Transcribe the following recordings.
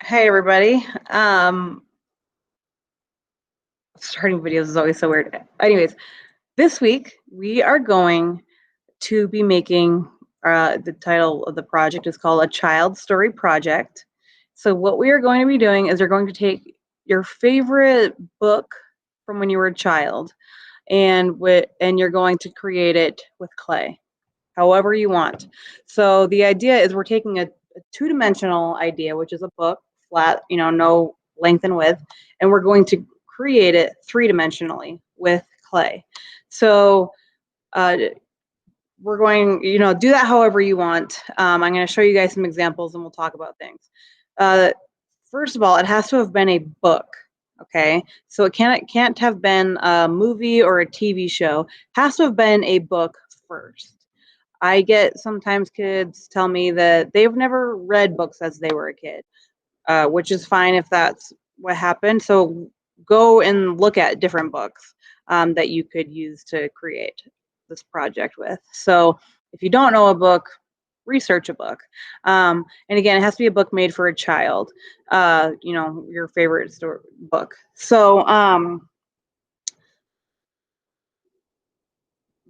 Hey everybody. Starting videos is always so weird. Anyways, this week we are going to be making the title of the project is called A Child Story Project. So what we are going to be doing is we're going to take your favorite book from when you were a child and you're going to create it with clay, however you want. So the idea is we're taking a two-dimensional idea, which is a book, flat, no length and width, and we're going to create it three-dimensionally with clay. So we're going, do that however you want. I'm going to show you guys some examples and we'll talk about things. First of all, it has to have been a book. Okay, so it can't have been a movie or a TV show. It has to have been a book first. I get sometimes kids tell me that they've never read books as they were a kid, which is fine if that's what happened. So go and look at different books that you could use to create this project with. So if you don't know a book, research a book. And again, it has to be a book made for a child, your favorite book. So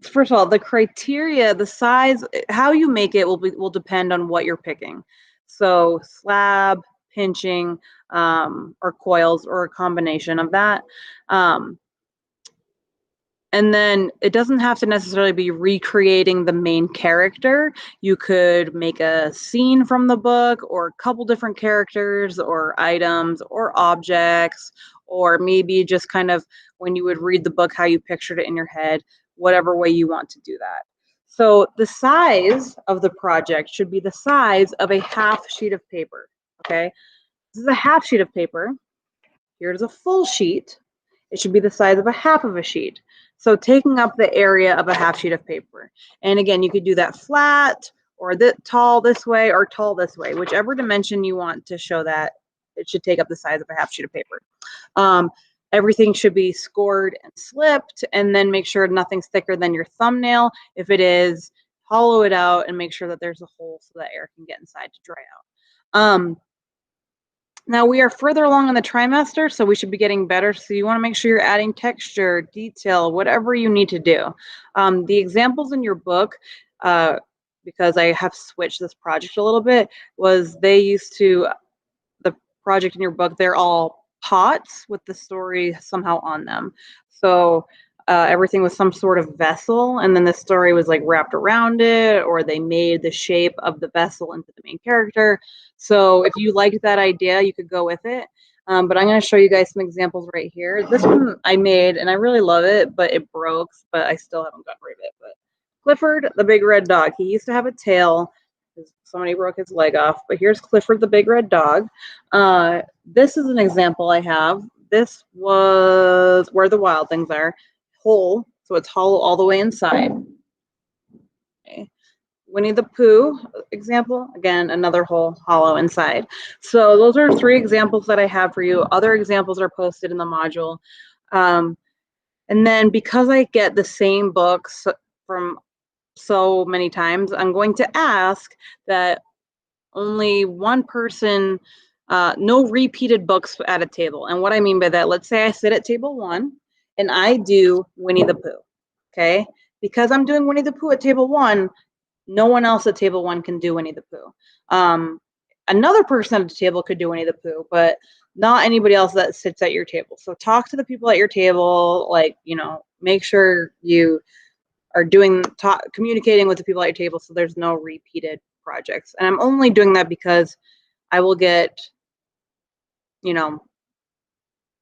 first of all, the criteria, the size, how you make it will depend on what you're picking. So slab, pinching, or coils, or a combination of that. And then it doesn't have to necessarily be recreating the main character. You could make a scene from the book, or a couple different characters, or items, or objects, or maybe just kind of when you would read the book, how you pictured it in your head, whatever way you want to do that. So the size of the project should be the size of a half sheet of paper, okay? This is a half sheet of paper. Here's a full sheet. It should be the size of a half of a sheet. So taking up the area of a half sheet of paper. And again, you could do that flat or tall this way or tall this way, whichever dimension you want to show that it should take up the size of a half sheet of paper. Everything should be scored and slipped, and then make sure nothing's thicker than your thumbnail. If it is, hollow it out and make sure that there's a hole so that air can get inside to dry out. Now we are further along in the trimester, so we should be getting better. So you want to make sure you're adding texture, detail, whatever you need to do. The examples in your book, because I have switched this project a little bit, was the project in your book, they're all pots with the story somehow on them. So everything was some sort of vessel, and then the story was like wrapped around it, or they made the shape of the vessel into the main character. So if you liked that idea, you could go with it. But I'm going to show you guys some examples right here. This one I made, and I really love it, but it broke, but I still haven't gotten rid of it. But Clifford, the big red dog, he used to have a tail. Somebody broke his leg off, but here's Clifford, the big red dog. This is an example I have. This was Where the Wild Things Are. Whole, so it's hollow all the way inside. Okay. Winnie the Pooh example, again, another hole, hollow inside. So those are three examples that I have for you. Other examples are posted in the module. And then because I get the same books from so many times, I'm going to ask that only one person, no repeated books at a table. And what I mean by that, let's say I sit at table 1 and I do Winnie the Pooh, okay? Because I'm doing Winnie the Pooh at table 1, no one else at table 1 can do Winnie the Pooh. Another person at the table could do Winnie the Pooh, but not anybody else that sits at your table. So talk to the people at your table, make sure you are communicating with the people at your table so there's no repeated projects. And I'm only doing that because I will get,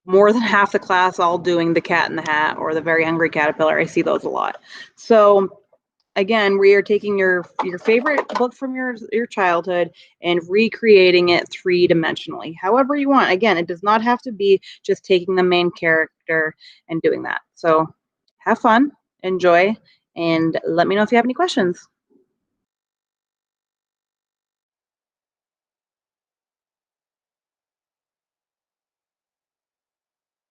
more than half the class all doing The Cat in the Hat or The Very Hungry Caterpillar. I see those a lot. So again, we are taking your favorite book from your childhood and recreating it three-dimensionally, however you want. Again, it does not have to be just taking the main character and doing that. So have fun, enjoy, and let me know if you have any questions.